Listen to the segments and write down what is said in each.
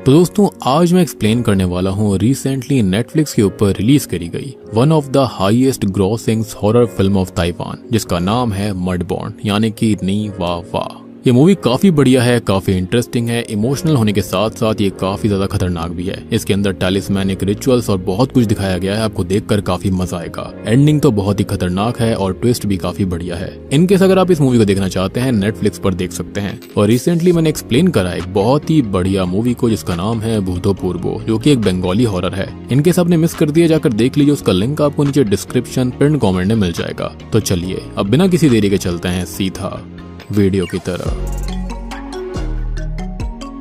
तो दोस्तों आज मैं एक्सप्लेन करने वाला हूँ रिसेंटली नेटफ्लिक्स के ऊपर रिलीज करी गई one of the highest grossings horror film of Taiwan जिसका नाम है मडबॉर्न यानी कि नी वा वा। ये मूवी काफी बढ़िया है, काफी इंटरेस्टिंग है, इमोशनल होने के साथ साथ ये काफी ज्यादा खतरनाक भी है। इसके अंदर टैलिस्मैनिक रिचुअल्स और बहुत कुछ दिखाया गया है, आपको देखकर काफी मजा आएगा। एंडिंग तो बहुत ही खतरनाक है और ट्विस्ट भी काफी बढ़िया है। इनकेस अगर आप इस मूवी को देखना चाहते हैं नेटफ्लिक्स पर देख सकते हैं। और रिसेंटली मैंने एक्सप्लेन करा एक बहुत ही बढ़िया मूवी को जिसका नाम है भूतोपूर्वो, जो की एक बंगाली हॉरर है। इनकेस आपने मिस कर दिया जाकर देख लीजिए, उसका लिंक आपको नीचे डिस्क्रिप्शन पिन कॉमेंट में मिल जाएगा। तो चलिए अब बिना किसी देरी के चलते हैं सीधा वीडियो की तरह।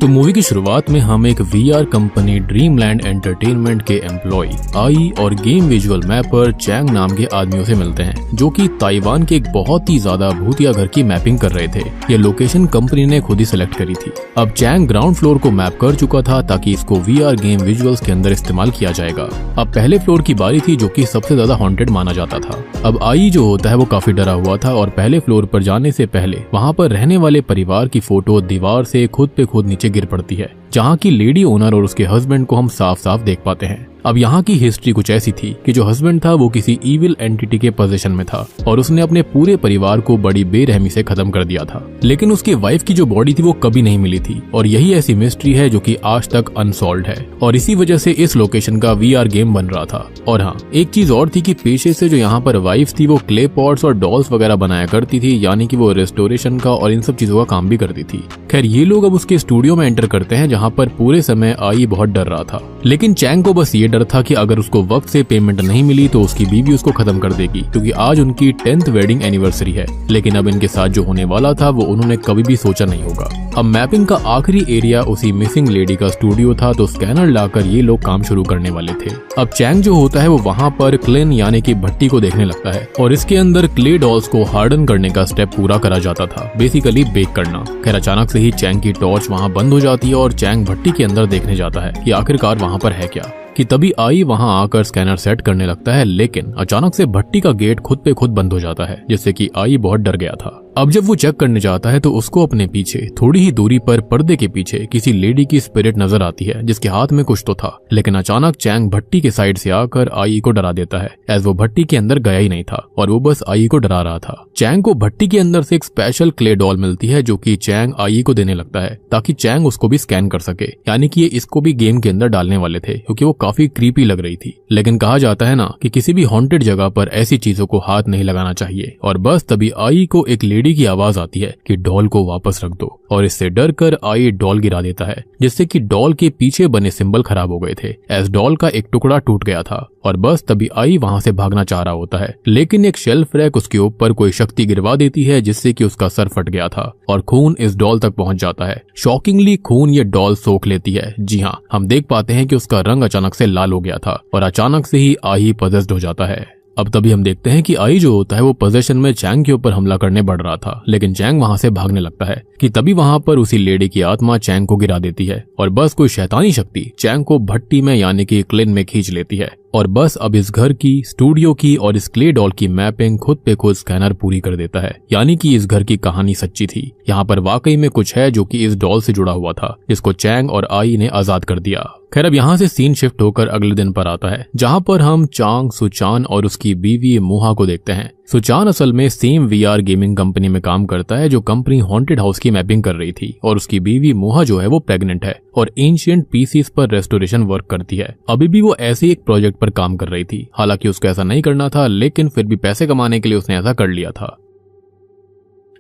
तो मूवी की शुरुआत में हम एक वीआर कंपनी ड्रीमलैंड एंटरटेनमेंट के एम्प्लॉय आई और गेम विजुअल मैपर चैंग नाम के आदमियों से मिलते हैं, जो कि ताइवान के एक बहुत ही ज्यादा भूतिया घर की मैपिंग कर रहे थे। ये लोकेशन कंपनी ने खुद ही सिलेक्ट करी थी। अब चैंग ग्राउंड फ्लोर को मैप कर चुका था ताकि इसको वीआर गेम विजुअल्स के अंदर इस्तेमाल किया जाएगा। अब पहले फ्लोर की बारी थी जो कि सबसे ज्यादा हॉन्टेड माना जाता था। अब आई जो होता है वो काफी डरा हुआ था और पहले फ्लोर पर जाने से पहले वहाँ पर रहने वाले परिवार की फोटो दीवार से खुद पे खुद नीचे गिर पड़ती है, जहाँ की लेडी ओनर और उसके हस्बैंड को हम साफ साफ देख पाते हैं। अब यहाँ की हिस्ट्री कुछ ऐसी थी कि जो हस्बैंड था वो किसी इविल एंटिटी के पोजीशन में था और उसने अपने पूरे परिवार को बड़ी बेरहमी से खत्म कर दिया था। लेकिन उसके वाइफ की जो बॉडी थी वो कभी नहीं मिली थी और यही ऐसी मिस्ट्री है जो कि आज तक अनसॉल्व्ड है और इसी वजह से इस लोकेशन का वीआर गेम बन रहा था। और हाँ, एक चीज और थी कि पेशे से जो यहाँ पर वाइफ थी वो क्ले पॉट्स और डॉल्स वगैरह बनाया करती थी, यानी कि वो रेस्टोरेशन का और इन सब चीजों का काम भी करती थी। खैर ये लोग अब उसके स्टूडियो में एंटर करते हैं जहाँ पर पूरे समय आई बहुत डर रहा था। लेकिन चैंग को बस ये डर था कि अगर उसको वक्त से पेमेंट नहीं मिली तो उसकी बीवी उसको खत्म कर देगी, क्योंकि आज उनकी 10th वेडिंग एनिवर्सरी है। लेकिन अब इनके साथ जो होने वाला था वो उन्होंने कभी भी सोचा नहीं होगा। अब मैपिंग का आखिरी एरिया उसी मिसिंग लेडी का स्टूडियो था, तो स्कैनर लाकर ये लोग काम शुरू करने वाले थे। अब चैंग जो होता है वो वहाँ पर क्लेन यानी कि भट्टी को देखने लगता है और इसके अंदर क्ले डॉल्स को हार्डन करने का स्टेप पूरा करा जाता था, बेसिकली बेक करना। खैर अचानक से ही चैंग की टॉर्च वहाँ बंद हो जाती है और चैंग भट्टी के अंदर देखने जाता है कि आखिरकार वहाँ पर है क्या। कि तभी आई वहां आकर स्कैनर सेट करने लगता है, लेकिन अचानक से भट्टी का गेट खुद पे खुद बंद हो जाता है, जिससे कि आई बहुत डर गया था। अब जब वो चेक करने जाता है तो उसको अपने पीछे थोड़ी ही दूरी पर पर्दे के पीछे किसी लेडी की स्पिरिट नजर आती है जिसके हाथ में कुछ तो था। लेकिन अचानक चैंग भट्टी के साइड से आकर आई को डरा देता है, एज वो भट्टी के अंदर गया ही नहीं था और वो बस आई को डरा रहा था। चैंग को भट्टी के अंदर से एक स्पेशल क्ले डॉल मिलती है जो कि चैंग आई को देने लगता है ताकि चैंग उसको भी स्कैन कर सके, यानी कि ये इसको भी गेम के अंदर डालने वाले थे क्योंकि वो काफी क्रीपी लग रही थी। लेकिन कहा जाता है ना कि किसी भी हॉन्टेड जगह पर ऐसी चीजों को हाथ नहीं लगाना चाहिए। और बस तभी आई को एक लेडी की आवाज आती है कि डॉल को वापस रख दो, और इससे डर कर आई डॉल गिरा देता है, जिससे कि डॉल के पीछे बने सिंबल खराब हो गए थे, एज डॉल का एक टुकड़ा टूट गया था। और बस तभी आई वहां से भागना चाह रहा होता है, लेकिन एक शेल्फ रैक उसके ऊपर कोई शक्ति गिरवा देती है जिससे कि उसका सर फट गया था और खून इस डॉल तक पहुंच जाता है। शॉकिंगली खून ये डॉल सोख लेती है। जी हाँ, हम देख पाते हैं कि उसका रंग अचानक से लाल हो गया था और अचानक से ही आई पजेस्ड हो जाता है। अब तभी हम देखते हैं कि आई जो होता है वो पोजेशन में चैंग के ऊपर हमला करने बढ़ रहा था, लेकिन चैंग वहां से भागने लगता है कि तभी वहां पर उसी लेडी की आत्मा चैंग को गिरा देती है और बस कोई शैतानी शक्ति चैंग को भट्टी में यानी कि क्लेन में खींच लेती है। और बस अब इस घर की, स्टूडियो की और इस क्ले डॉल की मैपिंग खुद पे खुद स्कैनर पूरी कर देता है, यानी कि इस घर की कहानी सच्ची थी। यहाँ पर वाकई में कुछ है जो कि इस डॉल से जुड़ा हुआ था, जिसको चैंग और आई ने आजाद कर दिया। खैर अब यहाँ से सीन शिफ्ट होकर अगले दिन पर आता है, जहाँ पर हम चांग, सुचान और उसकी बीवी मुहा को देखते हैं। सुचान असल में सेम वीआर गेमिंग कंपनी में काम करता है जो कंपनी हॉन्टेड हाउस की मैपिंग कर रही थी, और उसकी बीवी मुहा जो है वो प्रेग्नेंट है और एंशिएंट पीसीस पर रेस्टोरेशन वर्क करती है। अभी भी वो ऐसे एक प्रोजेक्ट पर काम कर रही थी, हालांकि उसको ऐसा नहीं करना था, लेकिन फिर भी पैसे कमाने के लिए उसने ऐसा कर लिया था।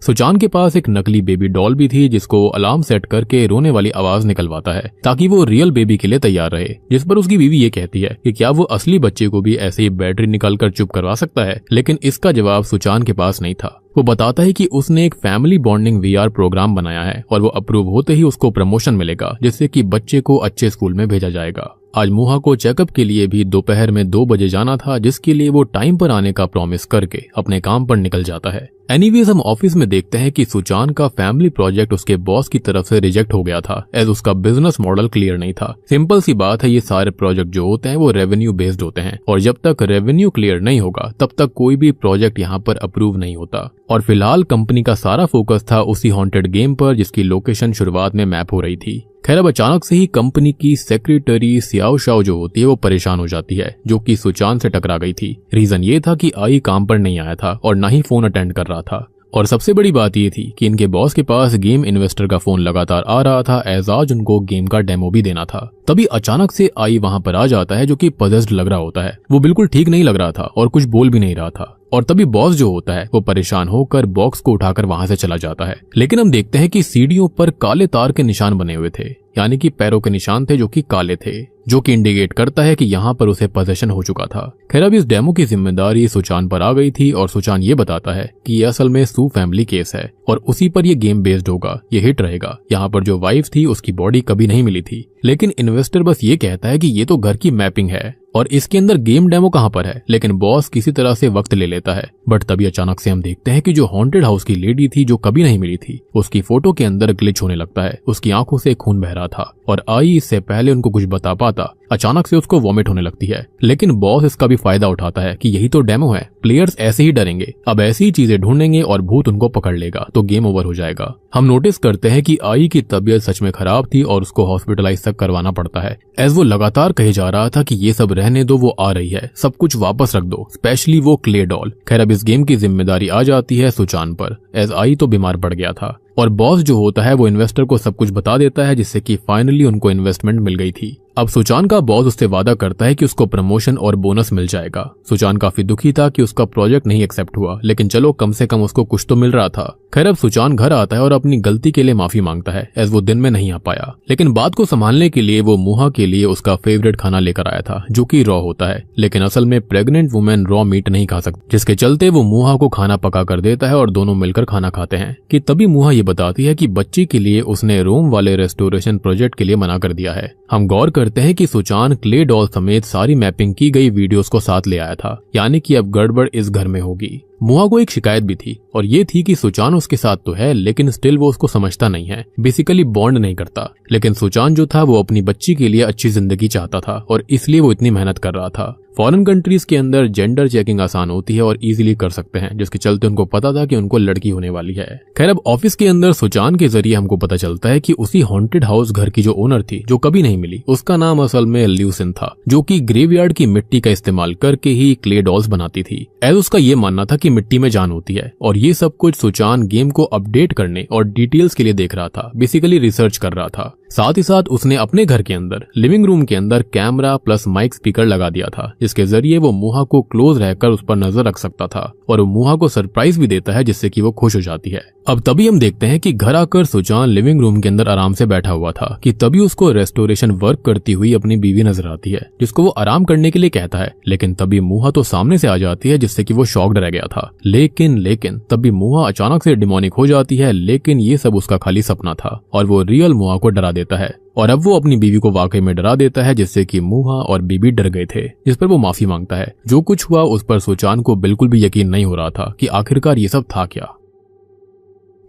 सुचान के पास एक नकली बेबी डॉल भी थी जिसको अलार्म सेट करके रोने वाली आवाज निकलवाता है ताकि वो रियल बेबी के लिए तैयार रहे, जिस पर उसकी बीवी ये कहती है कि क्या वो असली बच्चे को भी ऐसे ही बैटरी निकालकर चुप करवा सकता है। लेकिन इसका जवाब सुचान के पास नहीं था। वो बताता है कि उसने एक फैमिली बॉन्डिंग वीआर प्रोग्राम बनाया है और वो अप्रूव होते ही उसको प्रमोशन मिलेगा, जिससे कि बच्चे को अच्छे स्कूल में भेजा जाएगा। आज मुहा को चेकअप के लिए भी दोपहर में 2 बजे जाना था, जिसके लिए वो टाइम पर आने का प्रॉमिस करके अपने काम पर निकल जाता है। एनीवेज हम ऑफिस में देखते हैं कि सुचान का फैमिली प्रोजेक्ट उसके बॉस की तरफ से रिजेक्ट हो गया था एज उसका बिजनेस मॉडल क्लियर नहीं था। सिंपल सी बात है, ये सारे प्रोजेक्ट जो होते हैं वो रेवेन्यू बेस्ड होते हैं और जब तक रेवेन्यू क्लियर नहीं होगा तब तक कोई भी प्रोजेक्ट यहाँ पर अप्रूव नहीं होता। और फिलहाल कंपनी का सारा फोकस था उसी हॉन्टेड गेम पर जिसकी लोकेशन शुरुआत में मैप हो रही थी। खैर अब अचानक से ही कंपनी की सेक्रेटरी सियाओ शाओ जो होती है वो परेशान हो जाती है, जो कि सुचान से टकरा गई थी। रीजन ये था कि आई काम पर नहीं आया था और ना ही फोन अटेंड कर रहा था। और सबसे बड़ी बात ये थी कि इनके बॉस के पास गेम इन्वेस्टर का फोन लगातार आ रहा था एज आज उनको गेम का डेमो भी देना था। तभी अचानक से आई वहां पर आ जाता है जो कि पजेस्ड लग रहा होता है। वो बिल्कुल ठीक नहीं लग रहा था और कुछ बोल भी नहीं रहा था। और तभी बॉस जो होता है वो परेशान होकर बॉक्स को उठाकर वहां से चला जाता है। लेकिन हम देखते हैं कि सीढ़ियों पर काले तार के निशान बने हुए थे, यानी कि पैरों के निशान थे जो कि काले थे, जो कि इंडिकेट करता है कि यहाँ पर उसे पोजेशन हो चुका था। खैर अब इस डेमो की जिम्मेदारी सुचान पर आ गई थी और सुचान ये बताता है कि ये असल में सू फैमिली केस है और उसी पर ये गेम बेस्ड होगा, ये हिट रहेगा। यहाँ पर जो वाइफ थी उसकी बॉडी कभी नहीं मिली थी, लेकिन इन्वेस्टर बस ये कहता है कि ये तो घर की मैपिंग है और इसके अंदर गेम डेमो कहाँ पर है। लेकिन बॉस किसी तरह से वक्त ले लेता है। बट तभी अचानक से हम देखते हैं कि जो हॉन्टेड हाउस की लेडी थी जो कभी नहीं मिली थी, उसकी फोटो के अंदर ग्लिच होने लगता है। उसकी आंखों से खून बह रहा था और आई इससे पहले उनको कुछ बता पाता अचानक से उसको वॉमिट होने लगती है। लेकिन बॉस इसका भी फायदा उठाता है कि यही तो डेमो है, प्लेयर्स ऐसे ही डरेंगे, अब ऐसी ही चीजें ढूंढेंगे और भूत उनको पकड़ लेगा तो गेम ओवर हो जाएगा। हम नोटिस करते हैं कि आई की तबीयत सच में खराब थी और उसको हॉस्पिटलाइज तक करवाना पड़ता है एज वो लगातार कहे जा रहा था कि ये सब रहने दो, वो आ रही है, सब कुछ वापस रख दो, स्पेशली वो क्ले डॉल। खैर अब इस गेम की जिम्मेदारी आ जाती है सुचान पर एज आई तो बीमार पड़ गया था और बॉस जो होता है वो इन्वेस्टर को सब कुछ बता देता है जिससे कि फाइनली उनको इन्वेस्टमेंट मिल गई थी। अब सुचान का बॉस उससे वादा करता है कि उसको प्रमोशन और बोनस मिल जाएगा। सुचान काफी दुखी था कि उसका प्रोजेक्ट नहीं एक्सेप्ट हुआ, लेकिन चलो कम से कम उसको कुछ तो मिल रहा था। खैर अब सुचान घर आता है और अपनी गलती के लिए माफी मांगता है एज वो दिन में नहीं आ पाया। लेकिन बात को संभालने के लिए वो मुहा के लिए उसका फेवरेट खाना लेकर आया था जो कि रॉ होता है, लेकिन असल में प्रेग्नेंट वुमेन रॉ मीट नहीं खा सकती, जिसके चलते वो मुहा को खाना पका कर देता है और दोनों मिलकर खाना खाते हैं। कि तभी मुहा ये बताती है कि बच्ची के लिए उसने रोम वाले रेस्टोरेशन प्रोजेक्ट के लिए मना कर दिया है। हम गौर करते हैं कि सुचान क्ले डॉल समेत सारी मैपिंग की गई वीडियोस को साथ ले आया था, यानी कि अब गड़बड़ इस घर में होगी। मुहा को एक शिकायत भी थी और ये थी कि सुचान उसके साथ तो है लेकिन स्टिल वो उसको समझता नहीं है, बेसिकली बॉन्ड नहीं करता। लेकिन सुचान जो था वो अपनी बच्ची के लिए अच्छी जिंदगी चाहता था और इसलिए वो इतनी मेहनत कर रहा था। फॉरेन कंट्रीज के अंदर जेंडर चेकिंग आसान होती है और इजीली कर सकते हैं, जिसके चलते उनको पता था कि उनको लड़की होने वाली है। खैर अब ऑफिस के अंदर सुचान के जरिए हमको पता चलता है कि उसी हॉन्टेड हाउस घर की जो ओनर थी जो कभी नहीं मिली, उसका नाम असल में ल्यूसिन था, जो कि ग्रेवयार्ड की मिट्टी का इस्तेमाल करके ही क्ले डॉल्स बनाती थी। एज उसका ये मानना था कि मिट्टी में जान होती है और ये सब कुछ सुचान गेम को अपडेट करने और डिटेल्स के लिए देख रहा था, बेसिकली रिसर्च कर रहा था। साथ ही साथ उसने अपने घर के अंदर लिविंग रूम के अंदर कैमरा प्लस माइक स्पीकर लगा दिया था, जिसके जरिए वो मुहा को क्लोज रहकर उस पर नजर रख सकता था और वो मुहा को सरप्राइज भी देता है जिससे कि वो खुश हो जाती है। अब तभी हम देखते हैं कि घर आकर सुचान लिविंग रूम के अंदर आराम से बैठा हुआ था कि तभी उसको रेस्टोरेशन वर्क करती हुई अपनी बीवी नजर आती है, जिसको वो आराम करने के लिए कहता है। लेकिन तभी मुहा तो सामने से आ जाती है जिससे कि वो शॉक्ड रह गया था। लेकिन तभी मुहा अचानक से डिमोनिक हो जाती है, लेकिन ये सब उसका खाली सपना था और वो रियल मुहा को डरा देता है और अब वो अपनी बीवी को वाकई में डरा देता है, जिससे कि मुहा और बीबी डर गए थे, जिस पर वो माफी मांगता है। जो कुछ हुआ उस पर सुचान को बिल्कुल भी यकीन नहीं हो रहा था कि आखिरकार ये सब था क्या।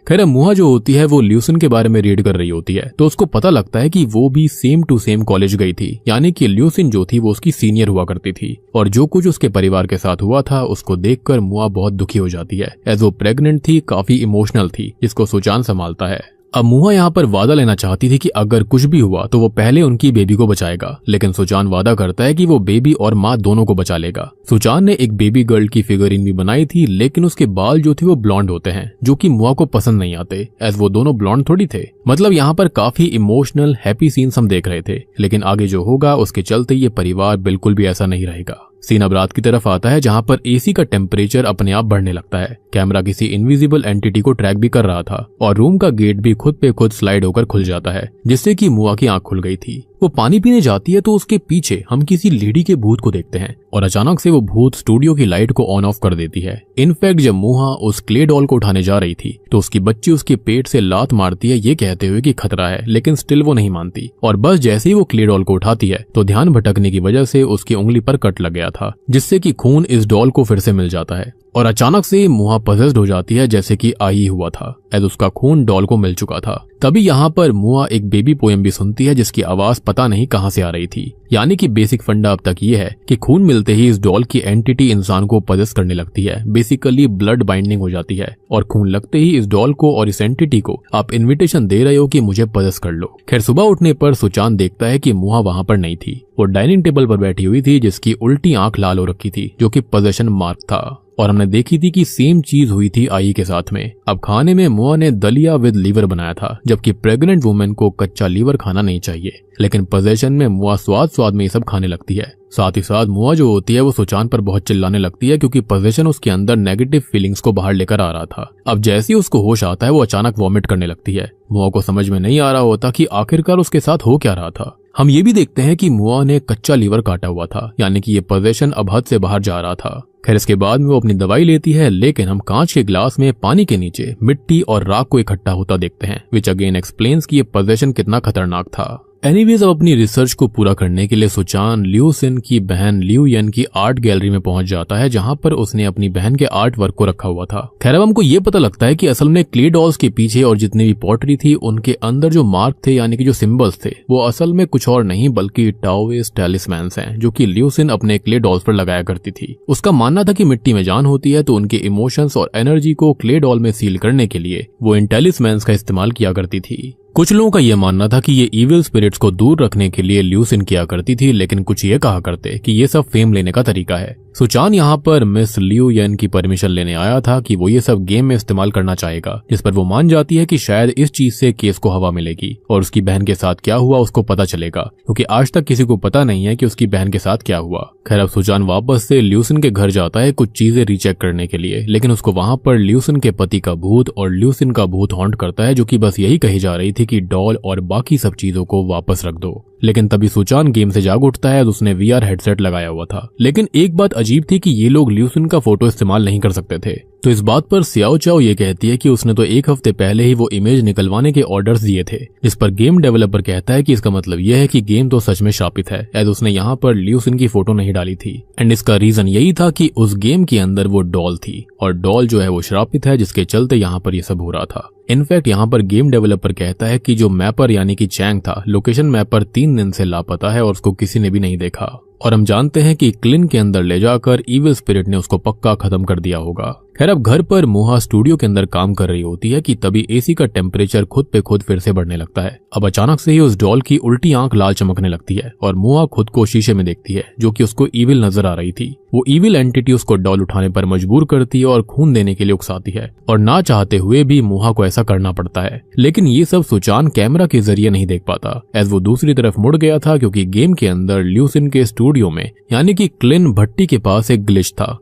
खैर मुहा जो होती है वो ल्यूसिन के बारे में रीड कर रही होती है तो उसको पता लगता है कि वो भी सेम टू सेम कॉलेज गई थी, यानी कि ल्यूसिन जो थी वो उसकी सीनियर हुआ करती थी और जो कुछ उसके परिवार के साथ हुआ था उसको देखकर मुहा बहुत दुखी हो जाती है एज वो प्रेग्नेंट थी, काफी इमोशनल थी, जिसको सुचान संभालता है। अब मुहा यहाँ पर वादा लेना चाहती थी कि अगर कुछ भी हुआ तो वो पहले उनकी बेबी को बचाएगा, लेकिन सुचान वादा करता है कि वो बेबी और माँ दोनों को बचा लेगा। सुचान ने एक बेबी गर्ल की फिगरिन भी बनाई थी, लेकिन उसके बाल जो थे वो ब्लॉन्ड होते हैं, जो कि मुहा को पसंद नहीं आते एज वो दोनों ब्लॉन्ड थोड़ी थे। मतलब यहाँ पर काफी इमोशनल हैप्पी सीन्स हम देख रहे थे, लेकिन आगे जो होगा उसके चलते ये परिवार बिल्कुल भी ऐसा नहीं रहेगा। सीन अब रात की तरफ आता है जहां पर एसी का टेम्परेचर अपने आप बढ़ने लगता है। कैमरा किसी इनविजिबल एंटिटी को ट्रैक भी कर रहा था और रूम का गेट भी खुद पे खुद स्लाइड होकर खुल जाता है, जिससे कि मुहा की आंख खुल गई थी। वो पानी पीने जाती है तो उसके पीछे हम किसी लेडी के भूत को देखते हैं और अचानक से वो भूत स्टूडियो की लाइट को ऑन ऑफ कर देती है। इनफैक्ट जब मुहा उस क्ले डॉल को उठाने जा रही थी तो उसकी बच्ची उसके पेट से लात मारती है ये कहते हुए कि खतरा है, लेकिन स्टिल वो नहीं मानती और बस जैसे ही वो क्ले डॉल को उठाती है तो ध्यान भटकने की वजह से उसकी उंगली पर कट लग गया था, जिससे कि खून इस डॉल को फिर से मिल जाता है और अचानक से मुहा पजेस्ड हो जाती है जैसे कि आई हुआ था, एज उसका खून डॉल को मिल चुका था। तभी यहाँ पर मुहा एक बेबी पोएम भी सुनती है जिसकी आवाज पता नहीं कहां से आ रही थी। यानी कि बेसिक फंडा अब तक ये है कि खून मिलते ही इस डॉल की एंटिटी इंसान को पजेस्ट करने लगती है, बेसिकली ब्लड बाइंडिंग हो जाती है, और खून लगते ही इस डॉल को और इस एंटिटी को आप इन्विटेशन दे रहे हो कि मुझे पजेस्ट कर लो। खैर सुबह उठने पर सुचान देखता है कि मुहा वहां पर नहीं थी, वो डाइनिंग टेबल पर बैठी हुई थी जिसकी उल्टी आंख लाल हो रखी थी, जो कि पोजेशन मार्क था। और हमने देखी थी कि सेम चीज हुई थी आई के साथ में। अब खाने में मुआ ने दलिया विद लीवर बनाया था, जबकि प्रेग्नेंट वुमेन को कच्चा लीवर खाना नहीं चाहिए, लेकिन पोजेशन में मुआ स्वाद में ये सब खाने लगती है। साथ ही साथ मुआ जो होती है वो सुचान पर बहुत चिल्लाने लगती है क्योंकि पोजेशन उसके अंदर नेगेटिव फीलिंग्स को बाहर लेकर आ रहा था। अब जैसे ही उसको होश आता है वो अचानक वॉमिट करने लगती है। मुआ को समझ में नहीं आ रहा होता कि आखिरकार उसके साथ हो क्या रहा था। हम ये भी देखते हैं कि मुआ ने कच्चा लीवर काटा हुआ था, यानी कि ये पोजेशन अब हद से बाहर जा रहा था। खैर इसके बाद में वो अपनी दवाई लेती है, लेकिन हम कांच के ग्लास में पानी के नीचे मिट्टी और राख को इकट्ठा होता देखते हैं, विच अगेन एक्सप्लेन्स कि ये पोजेशन कितना खतरनाक था। एनीवेज अब अपनी रिसर्च को पूरा करने के लिए सुचान लियू सिन की बहन लियू यन की आर्ट गैलरी में पहुंच जाता है, जहां पर उसने अपनी बहन के आर्ट वर्क को रखा हुआ था। खैर अब हमको ये पता लगता है कि असल में क्ले डॉल्स के पीछे और जितनी भी पॉटरी थी उनके अंदर जो मार्क थे, यानी कि जो सिंबल्स थे, वो असल में कुछ और नहीं बल्कि टाओइस्ट टैलिस्मैन्स हैं, जो कि लियू सिन अपने क्ले डॉल्स पर लगाया करती थी। उसका मानना था कि मिट्टी में जान होती है तो उनके इमोशंस और एनर्जी को क्ले डॉल में सील करने के लिए वो इन टैलिस्मैन्स का इस्तेमाल किया करती थी। कुछ लोगों का यह मानना था कि ये इविल स्पिरिट्स को दूर रखने के लिए लियू सिन किया करती थी, लेकिन कुछ ये कहा करते कि ये सब फेम लेने का तरीका है। सुचान यहाँ पर मिस लियू यन की परमिशन लेने आया था कि वो ये सब गेम में इस्तेमाल करना चाहेगा, जिस पर वो मान जाती है कि शायद इस चीज से केस को हवा मिलेगी और उसकी बहन के साथ क्या हुआ उसको पता चलेगा, क्योंकि आज तक किसी को पता नहीं है कि उसकी बहन के साथ क्या हुआ। खैर अब सुचान वापस से ल्यूसिन के घर जाता है कुछ चीजें रीचेक करने के लिए, लेकिन उसको वहां पर ल्यूसिन के पति का भूत और ल्यूसिन का भूत हॉन्ट करता है, जो कि बस यही कही जा रही थी कि डॉल और बाकी सब चीजों को वापस रख दो। लेकिन तभी सुचान गेम से जाग उठता है, उसने वीआर हेडसेट लगाया हुआ था। लेकिन एक बात अजीब थी कि ये लोग ल्यूसिन का फोटो इस्तेमाल नहीं कर सकते थे। तो इस बात पर सियाओ चाओ ये कहती है कि उसने तो एक हफ्ते पहले ही वो इमेज निकलवाने के ऑर्डर्स दिए थे, जिस पर गेम डेवलपर कहता है कि इसका मतलब यह है कि गेम तो सच में श्रापित है, एज उसने यहाँ पर ल्यूसिन की फोटो नहीं डाली थी। एंड इसका रीजन यही था कि उस गेम के अंदर वो डॉल थी और डॉल जो है वो श्रापित है, जिसके चलते यहाँ पर ये सब हो रहा था। इनफैक्ट यहाँ पर गेम डेवलपर कहता है कि जो मैपर यानी कि चैंग था, लोकेशन मैपर 3 दिन से लापता है और उसको किसी ने भी नहीं देखा। और हम जानते हैं कि क्लिन के अंदर ले जाकर इविल स्पिरिट ने उसको पक्का खत्म कर दिया होगा। खैर अब घर पर मुहा स्टूडियो के अंदर काम कर रही होती है कि तभी एसी का टेम्परेचर खुद पे खुद फिर से बढ़ने लगता है। अब अचानक से ही उस डॉल की उल्टी आंख लाल चमकने लगती है और मुहा खुद को शीशे में देखती है, जो कि उसको इविल नजर आ रही थी। वो इविल एंटिटी उसको डॉल उठाने पर मजबूर करती है और खून देने के लिए उकसाती है, और ना चाहते हुए भी मुहा को ऐसा करना पड़ता है। लेकिन ये सब सुचान कैमरा के जरिए नहीं देख पाता, एज वो दूसरी तरफ मुड़ गया था, क्योंकि गेम के अंदर ल्यूसिन के स्टूडियो में यानी कि क्लिन भट्टी के पास एक ग्लिच था।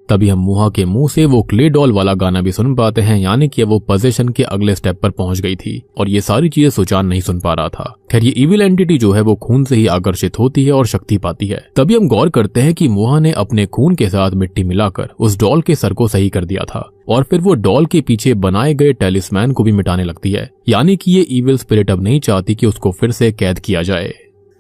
तभी हम मुहा के मुंह से वो क्ले डॉल वाला गाना भी सुन पाते हैं, यानी कि वो पोजेशन के अगले स्टेप पर पहुंच गई थी और ये सारी चीजें सुचान नहीं सुन पा रहा था। खैर ये इविल एंटिटी जो है वो खून से ही आकर्षित होती है और शक्ति पाती है। तभी हम गौर करते हैं कि मुहा ने अपने खून के साथ मिट्टी मिलाकर उस डॉल के सर को सही कर दिया था और फिर वो डॉल के पीछे बनाए गए टैलिस्मैन को भी मिटाने लगती है, यानी कि ये इविल स्पिरिट अब नहीं चाहती कि उसको फिर से कैद किया जाए।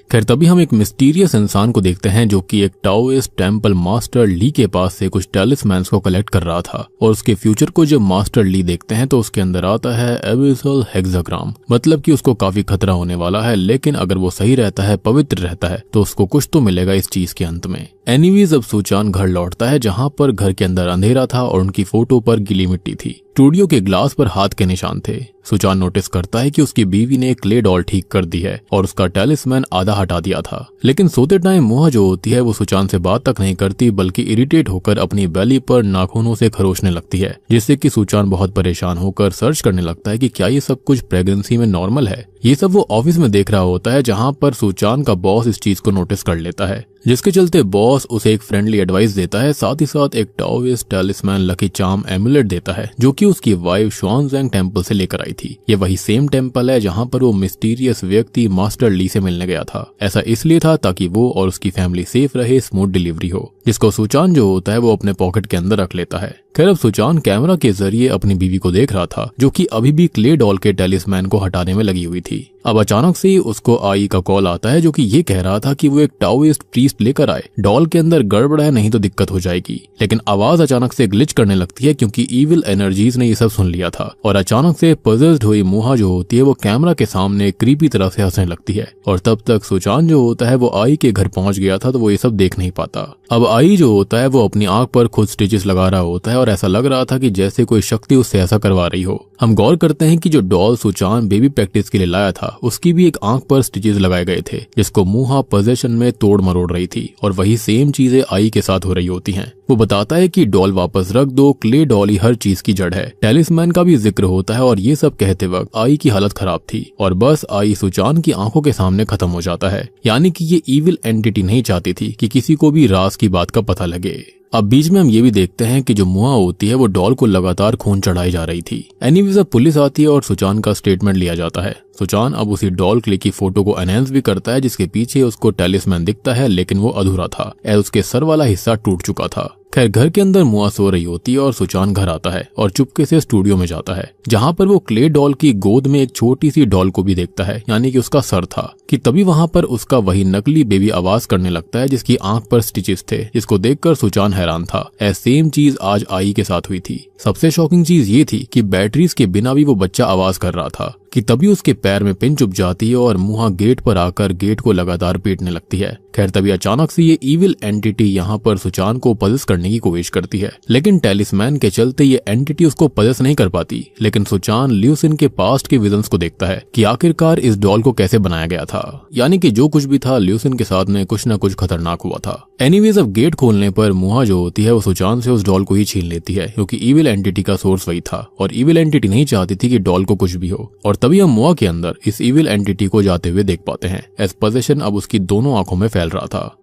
खैर तभी हम एक मिस्टीरियस इंसान को देखते हैं जो कि एक टाओइस्ट टेम्पल मास्टर ली के पास से कुछ टैलिस्मैन्स को कलेक्ट कर रहा था, और उसके फ्यूचर को जब मास्टर ली देखते हैं तो उसके अंदर आता है एबिसल हेक्साग्राम, मतलब कि उसको काफी खतरा होने वाला है, लेकिन अगर वो सही रहता है, पवित्र रहता है, तो उसको कुछ तो मिलेगा इस चीज के अंत में। एनीवेज अब सुचान घर लौटता है, जहां पर घर के अंदर अंधेरा था और उनकी फोटो पर गीली मिट्टी थी। स्टूडियो के ग्लास पर हाथ के निशान थे। सुचान नोटिस करता है कि उसकी बीवी ने क्ले डॉल ठीक कर दी है और उसका टैलिस्मैन आधा हटा दिया था। लेकिन सोते टाइम मुहा जो होती है वो सुचान से बात तक नहीं करती, बल्कि इरिटेट होकर अपनी बैली पर नाखूनों से खरोचने लगती है, जिससे कि सुचान बहुत परेशान होकर सर्च करने लगता है कि क्या ये सब कुछ प्रेगनेंसी में नॉर्मल है। ये सब वो ऑफिस में देख रहा होता है, जहां पर सुचान का बॉस इस चीज को नोटिस कर लेता है, जिसके चलते बॉस उसे एक फ्रेंडली एडवाइस देता है, साथ ही साथ एक टाओइस्ट टैलिस्मैन लकी चार्म एमुलेट देता है, जो कि उसकी वाइफ शुआनज़ैंग टेम्पल से लेकर आई थी। ये वही सेम टेम्पल है जहां पर वो मिस्टीरियस व्यक्ति मास्टर ली से मिलने गया था। ऐसा इसलिए था ताकि वो और उसकी फैमिली सेफ रहे, स्मूथ डिलीवरी हो, जिसको सुचान जो होता है वो अपने पॉकेट के अंदर रख लेता है। खैर अब सुचान कैमरा के जरिए अपनी बीवी को देख रहा था, जो कि अभी भी क्ले डॉल के टैलिस्मैन को हटाने में लगी हुई थी। अब अचानक से उसको आई का कॉल आता है, जो कि ये कह रहा था कि वो एक टाओइस्ट प्रीस्ट टेस्ट लेकर आए, डॉल के अंदर गड़बड़ है नहीं तो दिक्कत हो जाएगी। लेकिन आवाज अचानक से ग्लिच करने लगती है क्योंकि इविल एनर्जीज ने ये सब सुन लिया था और अचानक से पजल्ड हुई मुहा जो होती है वो कैमरा के सामने क्रीपी तरह से हंसने लगती है। और तब तक सुचान जो होता है वो आई के घर पहुंच गया था तो वो ये सब देख नहीं पाता। अब आई जो होता है वो अपनी आंख पर खुद स्टिचेस लगा रहा होता है और ऐसा लग रहा था कि जैसे कोई शक्ति उससे ऐसा करवा रही हो। हम गौर करते हैं कि जो डॉल सुचान बेबी प्रैक्टिस के लिए लाया था उसकी भी एक आंख पर स्टिचेस लगाए गए थे जिसको मुहा पोजीशन में तोड़ मरोड़ रही थी और वही सेम चीजें आई के साथ हो रही होती हैं। वो बताता है कि डॉल वापस रख दो, क्ले डॉल ही हर चीज की जड़ है। टेलिस्मैन का भी जिक्र होता है और ये सब कहते वक्त आई की हालत खराब थी और बस आई सुचान की आंखों के सामने खत्म हो जाता है। यानी कि ये इविल एंटिटी नहीं चाहती थी कि किसी को भी राज की बात का पता लगे। अब बीच में हम ये भी देखते हैं कि जो मुहा होती है वो डॉल को लगातार खून चढ़ाई जा रही थी। एनीवेज अब पुलिस आती है और सुचान का स्टेटमेंट लिया जाता है। सुचान अब उसी डॉल क्ले की फोटो को एनहेंस भी करता है जिसके पीछे उसको टेलिस्मैन दिखता है लेकिन वो अधूरा था, उसके सर वाला हिस्सा टूट चुका था। खैर घर के अंदर मुआ सो रही होती है और सुचान घर आता है और चुपके से स्टूडियो में जाता है जहां पर वो क्ले डॉल की गोद में एक छोटी सी डॉल को भी देखता है, यानी कि उसका सर था। कि तभी वहां पर उसका वही नकली बेबी आवाज करने लगता है जिसकी आंख पर स्टिचेस थे, जिसको देखकर सुचान हैरान था। सेम चीज आज आई के साथ हुई थी। सबसे शॉकिंग चीज ये थी कि बैटरीज के बिना भी वो बच्चा आवाज कर रहा था। कि तभी उसके पैर में पिन चुभ जाती है और मुहा गेट पर आकर गेट को लगातार पीटने लगती है। खैर तभी अचानक से ये इविल एंटिटी यहाँ पर सुचान को पजेस करने की कोशिश करती है, लेकिन टेलिस्मैन के चलते ये एंटिटी उसको पजेस नहीं कर पाती। लेकिन सुचान ल्यूसिन के पास्ट के विजन्स को देखता है कि आखिरकार इस डॉल को कैसे बनाया गया था, यानी कि जो कुछ भी था ल्यूसिन के साथ में कुछ न कुछ खतरनाक हुआ था। एनीवेज अब गेट खोलने पर मुहा जो होती है वो सुचान से उस डॉल को ही छीन लेती है क्योंकि इविल एंटिटी का सोर्स वही था और इविल एंटिटी नहीं चाहती थी कि डॉल को कुछ भी हो। और तभी हम मुआ के अंदर इस इविल एंटिटी को जाते हुए देख पाते हैं। एज पोजेशन अब उसकी दोनों आंखों में फैल रहा था।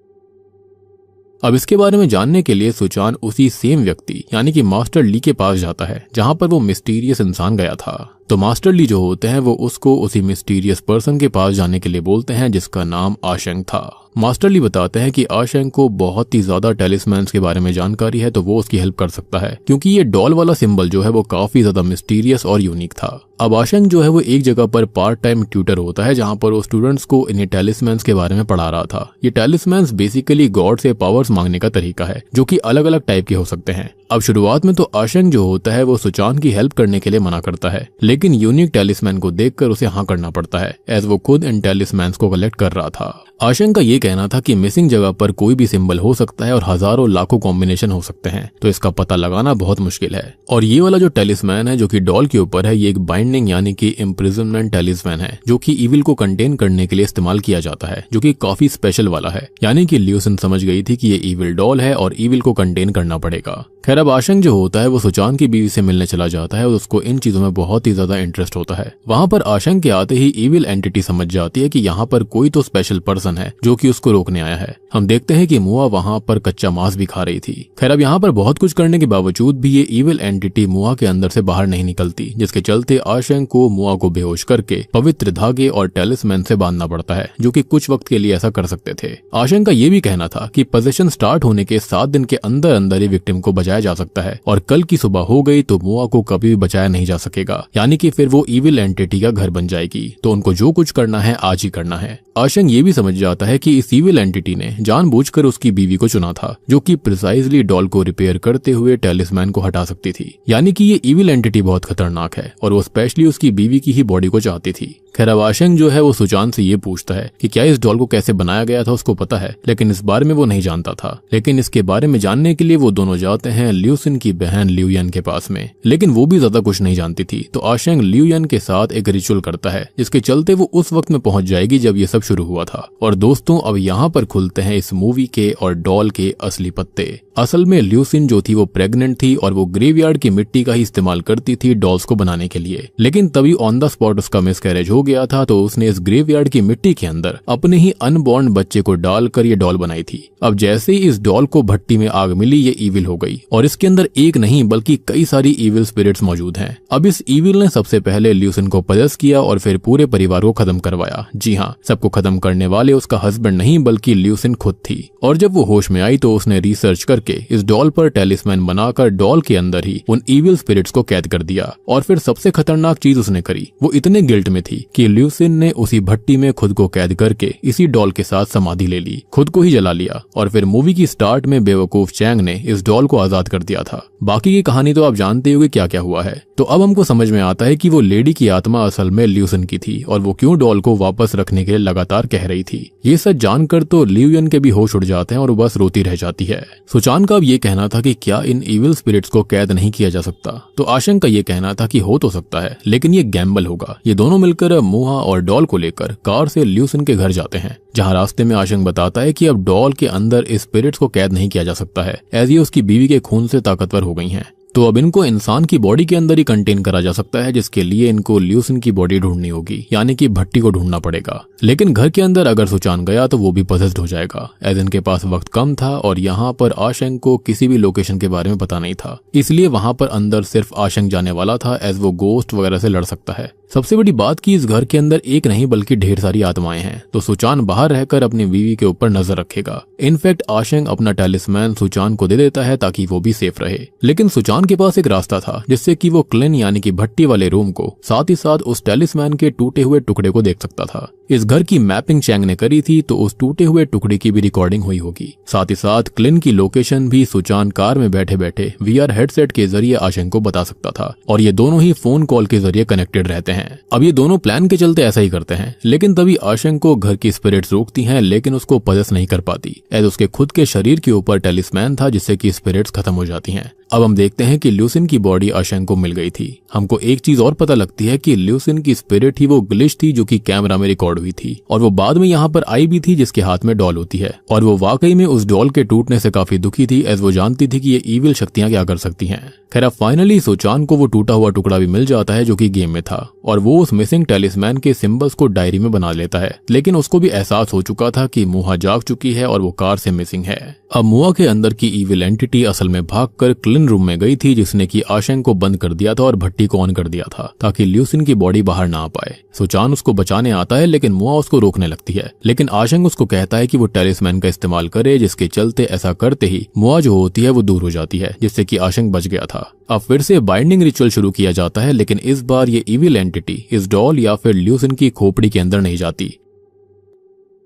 अब इसके बारे में जानने के लिए सुचान उसी सेम व्यक्ति यानी कि मास्टर ली के पास जाता है जहां पर वो मिस्टीरियस इंसान गया था। तो मास्टर ली जो होते हैं वो उसको उसी मिस्टीरियस पर्सन के पास जाने के लिए बोलते हैं जिसका नाम आशंक था। मास्टर ली बताते हैं कि आशंक को बहुत ही ज्यादा टेलिस्मैन्स के बारे में जानकारी है तो वो उसकी हेल्प कर सकता है क्योंकि ये डॉल वाला सिंबल जो है वो काफी ज्यादा मिस्टीरियस और यूनिक था। अब आशंक जो है वो एक जगह पर पार्ट टाइम ट्यूटर होता है जहां पर वो स्टूडेंट्स को इन्हें टेलिस्मैन्स के बारे में पढ़ा रहा था। ये टेलिस्मैन्स बेसिकली गॉड से पावर्स मांगने का तरीका है जो कि अलग अलग टाइप के हो सकते हैं। अब शुरुआत में तो आशंक जो होता है वो सुचान की हेल्प करने के लिए मना करता है, लेकिन यूनिक टेलिस्मैन को देखकर उसे हाँ करना पड़ता है एज वो खुद इन टेलिस्मैन्स को कलेक्ट कर रहा था। आशंक का ये कहना था कि मिसिंग जगह पर कोई भी सिंबल हो सकता है और हजारों लाखों कॉम्बिनेशन हो सकते हैं, तो इसका पता लगाना बहुत मुश्किल है। और ये वाला जो टेलिस्मैन है जो कि डॉल के ऊपर है, ये एक बाइंडिंग यानी कि इम्प्रिजनमेंट टेलिस्मैन है जो कि इविल को कंटेन करने के लिए इस्तेमाल किया जाता है, जो कि काफी स्पेशल वाला है। यानी कि ल्यूसिन समझ गई थी कि ये इविल डॉल है और इविल को कंटेन करना पड़ेगा। खैर अब आशंक जो होता है वो सुचान की बीवी से मिलने चला जाता है और उसको इन चीजों में बहुत ही ज्यादा इंटरेस्ट होता है। वहां पर आशंक के आते ही इविल एंटिटी समझ जाती है कि यहाँ पर कोई तो स्पेशल पर्सन है जो कि उसको रोकने आया है। हम देखते हैं कि मुआ वहां पर कच्चा मांस भी खा रही थी। खैर अब यहाँ पर बहुत कुछ करने के बावजूद भी ये इविल एंटिटी मुआ के अंदर से बाहर नहीं निकलती, जिसके चलते आशंक को मुआ को बेहोश करके पवित्र धागे और टेलिस्मैन से बांधना पड़ता है, जो कि कुछ वक्त के लिए ऐसा कर सकते थे। आशंक का ये भी कहना था कि पोजेशन स्टार्ट होने के 7 दिन के अंदर अंदर ही विक्टिम को बचाया जा सकता है और कल की सुबह हो गई तो मुआ को कभी भी बचाया नहीं जा सकेगा, यानी कि फिर वो इविल एंटिटी का घर बन जाएगी। तो उनको जो कुछ करना है आज ही करना है। आशंक ये भी समझ जाता है कि इस इविल एंटिटी ने जानबूझकर उसकी बीवी को चुना था, जो कि प्रिसाइजली डॉल को रिपेयर करते हुए टेलिस्मैन को हटा सकती थी। यानी कि ये इविल एंटिटी बहुत खतरनाक है और वो स्पेशली उसकी बीवी की ही बॉडी को चाहती थी। खैर अब आशंक जो है वो सुचान से ये पूछता है कि क्या इस डॉल को कैसे बनाया गया था उसको पता है, लेकिन इस बारे में वो नहीं जानता था। लेकिन इसके बारे में जानने के लिए वो दोनों जाते हैं ल्यूसिन की बहन ल्यूयन के पास में, लेकिन वो भी ज्यादा कुछ नहीं जानती थी। तो आशंक ल्यूयन के साथ एक रिचुअल करता है जिसके चलते वो उस वक्त में पहुंच जाएगी जब ये सब शुरू हुआ था। और दोस्तों अब यहाँ पर खुलते हैं इस मूवी के और डॉल के असली पत्ते। असल में ल्यूसिन जो थी वो प्रेग्नेंट थी और वो ग्रेवयार्ड की मिट्टी का ही इस्तेमाल करती थी डॉल्स को बनाने के लिए, लेकिन तभी ऑन द स्पॉट उसका मिसकैरेज हो गया था। तो उसने इस ग्रेवयार्ड की मिट्टी के अंदर अपने ही अनबॉर्न बच्चे को डालकर ये डॉल बनाई थी। अब जैसे ही इस डॉल को भट्टी में आग मिली ये इविल हो गई और इसके अंदर एक नहीं बल्कि कई सारी इविल स्पिरिट्स मौजूद हैं। अब इस इविल ने सबसे पहले ल्यूसिन को पजेस किया और फिर पूरे परिवार को खत्म करवाया। जी हाँ, सबको खत्म करने वाले उसका हस्बैंड नहीं बल्कि ल्यूसिन खुद थी। और जब वो होश में आई तो उसने रिसर्च करके इस डॉल पर टेलिस्मैन बनाकर डॉल के अंदर ही उन इविल स्पिरिट्स को कैद कर दिया। और फिर सबसे खतरनाक चीज उसने करी, वो इतने गिल्ट में थी कि ल्यूसिन ने उसी भट्टी में खुद को कैद करके इसी डॉल के साथ समाधि ले ली, खुद को ही जला लिया और फिर मूवी की स्टार्ट में बेवकूफ चैंग ने इस डॉल को आजाद कर दिया था। बाकी की कहानी तो आप जानते हो कि क्या क्या हुआ है। तो अब हमको समझ में आता है कि वो लेडी की आत्मा असल में ल्यूसिन की थी और वो क्यों डॉल को वापस रखने के लिए लगातार कह रही थी। ये सच जानकर तो लियूयन के भी होश उड़ जाते हैं और वो बस रोती रह जाती है। सुचान का अब ये कहना था कि क्या इन इविल स्पिरिट्स को कैद नहीं किया जा सकता, तो आशंक का ये कहना था कि हो तो सकता है लेकिन ये गैम्बल होगा। ये दोनों मिलकर मुहा और डॉल को लेकर कार से ल्यूसिन के घर जाते हैं, जहाँ रास्ते में आशंक बताता है कि अब डॉल के अंदर इस स्पिरिट्स को कैद नहीं किया जा सकता है, एज ये उसकी बीवी के खून से ताकतवर हो गई हैं। तो अब इनको इंसान की बॉडी के अंदर ही कंटेन करा जा सकता है, जिसके लिए इनको ल्यूसिन की बॉडी ढूंढनी होगी, यानी कि भट्टी को ढूंढना पड़ेगा। लेकिन घर के अंदर अगर सुचान गया तो वो भी पॉसेस्ड हो जाएगा, एज इनके पास वक्त कम था और यहाँ पर आशंक को किसी भी लोकेशन के बारे में पता नहीं था, इसलिए वहां पर अंदर सिर्फ आशंक जाने वाला था, एज वो गोस्ट वगैरह से लड़ सकता है। सबसे बड़ी बात कि इस घर के अंदर एक नहीं बल्कि ढेर सारी आत्माएं हैं, तो सुचान बाहर रहकर अपनी बीवी के ऊपर नजर रखेगा। इनफैक्ट आशंक अपना टैलिस्मैन सुचान को दे देता है ताकि वो भी सेफ रहे। लेकिन सुचान के पास एक रास्ता था जिससे कि वो क्लिन यानी कि भट्टी वाले रूम को साथ ही साथ उस टैलिस्मैन के टूटे हुए टुकड़े को देख सकता था। इस घर की मैपिंग चैंग ने करी थी, तो उस टूटे हुए टुकड़े की भी रिकॉर्डिंग हुई होगी। साथ ही साथ क्लिन की लोकेशन भी सुचान कार में बैठे बैठे VR हेडसेट के जरिए आशंक को बता सकता था और ये दोनों ही फोन कॉल के जरिए कनेक्टेड रहते हैं। अब ये दोनों प्लान के चलते ऐसा ही करते हैं, लेकिन तभी आशंक को घर की स्पिरिट्स रोकती हैं, लेकिन उसको पजेस नहीं कर पाती, एज उसके खुद के शरीर के ऊपर टैलिस्मैन था जिससे कि स्पिरिट्स खत्म हो जाती हैं। अब हम देखते हैं कि ल्यूसिन की बॉडी आशंक को मिल गई थी। हमको एक चीज और पता लगती है कि ल्यूसिन की स्पिरिट ही वो ग्लिच थी जो कि कैमरा में रिकॉर्ड हुई थी और वो बाद में यहाँ पर आई भी थी, जिसके हाथ में डॉल होती है और वो वाकई में उस डॉल के टूटने से काफी दुखी थी, एज वो जानती थी कि ये ईविल शक्तियां क्या कर सकती हैं। खैर फाइनली सुचान को वो टूटा हुआ टुकड़ा भी मिल जाता है जो कि गेम में था और वो उस मिसिंग टैलिस्मैन के सिंबल्स को डायरी में बना लेता है। लेकिन उसको भी एहसास हो चुका था कि मुहा जाग चुकी है और वो कार से मिसिंग है। अब मुहा के अंदर की ईविल एंटिटी असल में भागकर क्लिन रूम में गई थी, जिसने कि आशंक को बंद कर दिया था और भट्टी को ऑन कर दिया था ताकि ल्यूसिन की बॉडी बाहर ना आ पाए। सुचान उसको बचाने आता है लेकिन मुहा उसको रोकने लगती है, लेकिन आशंक उसको कहता है कि वो टैलिस्मैन का इस्तेमाल करे, जिसके चलते ऐसा करते ही मुहा जो होती है वो दूर हो जाती है, जिससे कि आशंक बच गया था। अब फिर से बाइंडिंग रिचुअल शुरू किया जाता है, लेकिन इस बार ये इविल एंटिटी इस डॉल या फिर ल्यूसिन की खोपड़ी के अंदर नहीं जाती,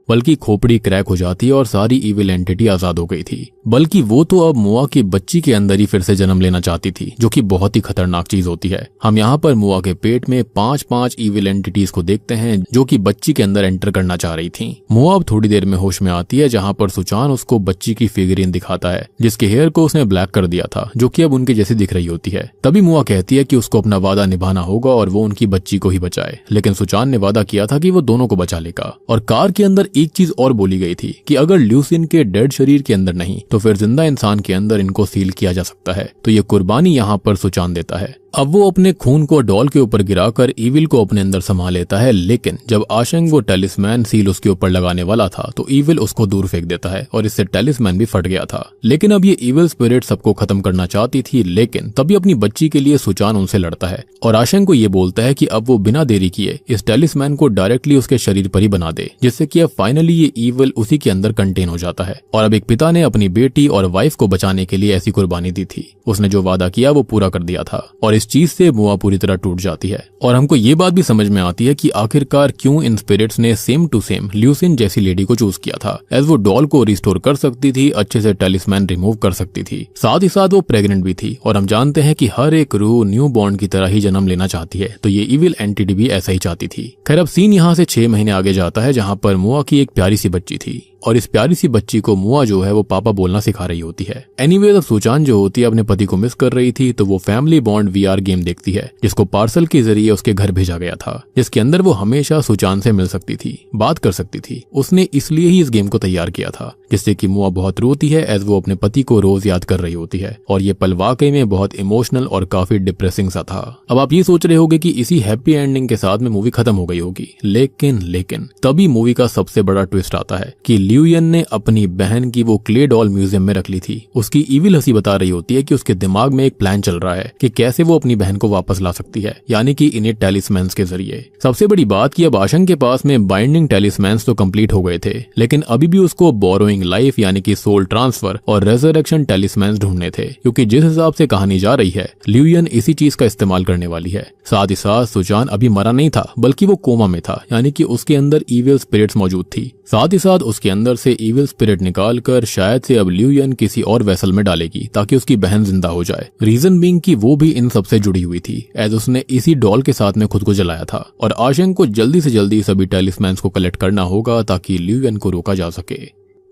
बल्कि खोपड़ी क्रैक हो जाती है और सारी इविल एंटिटी आजाद हो गई थी। बल्कि वो तो अब मुआ की बच्ची के अंदर ही फिर से जन्म लेना चाहती थी, जो कि बहुत ही खतरनाक चीज होती है। हम यहाँ पर मुआ के पेट में 5-5 इविल एंटिटीज को देखते हैं जो कि बच्ची के अंदर एंटर करना चाह रही थी। मुआ अब थोड़ी देर में होश में आती है, जहाँ पर सुचान उसको बच्ची की फिगरिन दिखाता है जिसके हेयर को उसने ब्लैक कर दिया था, जो कि अब उनके जैसी दिख रही होती है। तभी मुआ कहती है कि उसको अपना वादा निभाना होगा और वो उनकी बच्ची को ही बचाए, लेकिन सुचान ने वादा किया था कि वो दोनों को बचा लेगा। और कार के अंदर एक चीज और बोली गई थी कि अगर ल्यूसिन के डेड शरीर के अंदर नहीं तो फिर जिंदा इंसान के अंदर इनको सील किया जा सकता है। तो ये कुर्बानी यहाँ पर सुचान देता है। अब वो अपने खून को डॉल के ऊपर गिराकर ईविल को अपने अंदर समा लेता है, लेकिन जब आशंक वो टैलिस्मैन सील उसके ऊपर लगाने वाला था तो ईविल उसको दूर फेंक देता है और इससे टैलिस्मैन भी फट गया था। लेकिन अब ये ईविल स्पिरिट सबको खत्म करना चाहती थी, लेकिन तभी अपनी बच्ची के लिए सुचान उनसे लड़ता है और आशंक को ये बोलता है कि अब वो बिना देरी किए इस टैलिस्मैन को डायरेक्टली उसके शरीर पर ही बना दे, जिससे कि अब फाइनली ये ईविल उसी के अंदर कंटेन हो जाता है। और अब एक पिता ने अपनी बेटी और वाइफ को बचाने के लिए ऐसी कुर्बानी दी थी, उसने जो वादा किया वो पूरा कर दिया था और इस चीज से मुआ पूरी तरह टूट जाती है। और हमको ये बात भी समझ में आती है कि आखिरकार क्यों इन स्पिरिट्स ने सेम टू सेम ल्यूसिन जैसी लेडी को चूज किया था, एज वो डॉल को रिस्टोर कर सकती थी, अच्छे से टैलिस्मैन रिमूव कर सकती थी, साथ ही साथ वो प्रेग्नेंट भी थी। और हम जानते हैं कि हर एक रूह न्यू बॉर्न की तरह ही जन्म लेना चाहती है, तो ये इविल एंटिटी भी ऐसा ही चाहती थी। खैर अब सीन यहाँ से 6 महीने आगे जाता है, जहाँ पर मुआ की एक प्यारी सी बच्ची थी और इस प्यारी सी बच्ची को मुआ जो है वो पापा बोलना सिखा रही होती है। एनीवेज अब सुचान जो होती है अपने पति को मिस कर रही थी, तो वो फैमिली बॉन्ड VR गेम देखती है जिसको पार्सल के जरिए उसके घर भेजा गया था, जिसके अंदर वो हमेशा सुचान से मिल सकती थी, बात कर सकती थी। उसने इसलिए ही इस गेम को तैयार किया था, जिससे कि मुआ बहुत रोती है एज वो अपने पति को रोज याद कर रही होती है। और ये पल वाकई में बहुत इमोशनल और काफी डिप्रेसिंग सा था। अब आप ये सोच रहे होगे कि इसी हैप्पी एंडिंग के साथ में मूवी खत्म हो गई होगी, लेकिन तभी मूवी का सबसे बड़ा ट्विस्ट आता है कि लियूयन ने अपनी बहन की वो क्ले डॉल म्यूजियम में रख ली थी। उसकी ईविल हंसी बता रही होती है कि उसके दिमाग में एक प्लान चल रहा है कि कैसे वो अपनी बहन को वापस ला सकती है, यानी कि इन्हें टेलिस्मैन्स के जरिए। सबसे बड़ी बात कि अब आशन के पास में बाइंडिंग टेलिस्मैन्स तो कंप्लीट हो गए थे, लेकिन अभी भी उसको बोरोइंग लाइफ यानी कि सोल ट्रांसफर और रेजरेक्शन टेलिस्मैन्स ढूंढने थे, क्योंकि जिस हिसाब से कहानी जा रही है लियूयन इसी चीज का इस्तेमाल करने वाली है। साथ ही साथ सुजान अभी मरा नहीं था, बल्कि वो कोमा में था, यानी कि उसके अंदर ईविल स्पिरिट्स मौजूद थी। साथ ही साथ उसके अंदर से ईविल स्पिरिट निकालकर शायद से अब लियूयन किसी और वेसल में डालेगी ताकि उसकी बहन जिंदा हो जाए। रीजन बीइंग कि वो भी इन सबसे जुड़ी हुई थी, एज उसने इसी डॉल के साथ में खुद को जलाया था। और आशंक को जल्दी से जल्दी सभी टेलिस्मैन्स को कलेक्ट करना होगा ताकि लियूयन को रोका जा सके।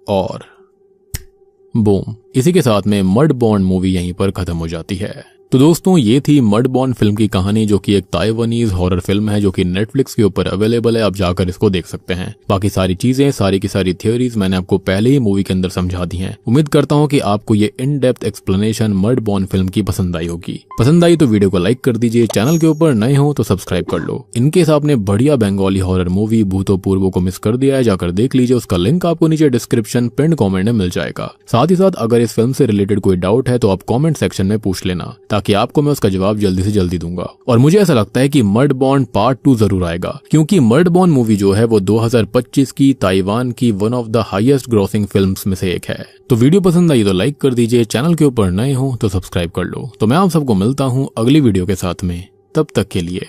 और बूम, इसी के साथ में मडबॉर्न मूवी यहीं पर खत्म हो जाती है। तो दोस्तों ये थी मडबॉर्न फिल्म की कहानी, जो कि एक ताइवानीज हॉरर फिल्म है जो कि नेटफ्लिक्स के ऊपर अवेलेबल है। आप जाकर इसको देख सकते हैं। बाकी सारी चीजें, सारी की सारी थियोरीज मैंने आपको पहले ही मूवी के अंदर समझा दी हैं। उम्मीद करता हूँ कि आपको ये इन डेप्थ एक्सप्लेनेशन मडबॉर्न फिल्म की पसंद आई होगी। पसंद आई तो वीडियो को लाइक कर दीजिए, चैनल के ऊपर नए हो तो सब्सक्राइब कर लो। इनकेस आपने बढ़िया बंगाली हॉरर मूवी भूतो पूर्वो को मिस कर दिया है, जाकर देख लीजिए। उसका लिंक आपको नीचे डिस्क्रिप्शन पिन कॉमेंट में मिल जाएगा। साथ ही साथ अगर इस फिल्म से रिलेटेड कोई डाउट है तो आप कॉमेंट सेक्शन में पूछ लेना, ताकि आपको मैं उसका जवाब जल्दी से जल्दी दूंगा। और मुझे ऐसा लगता है कि मडबॉर्न पार्ट 2 जरूर आएगा, क्योंकि मडबॉर्न मूवी जो है वो 2025 की ताइवान की one of the highest grossing films में से एक है। तो वीडियो पसंद आई तो लाइक कर दीजिए, चैनल के ऊपर नए हो तो सब्सक्राइब कर लो। तो मैं आप सबको मिलता हूँ अगली वीडियो के साथ में, तब तक के लिए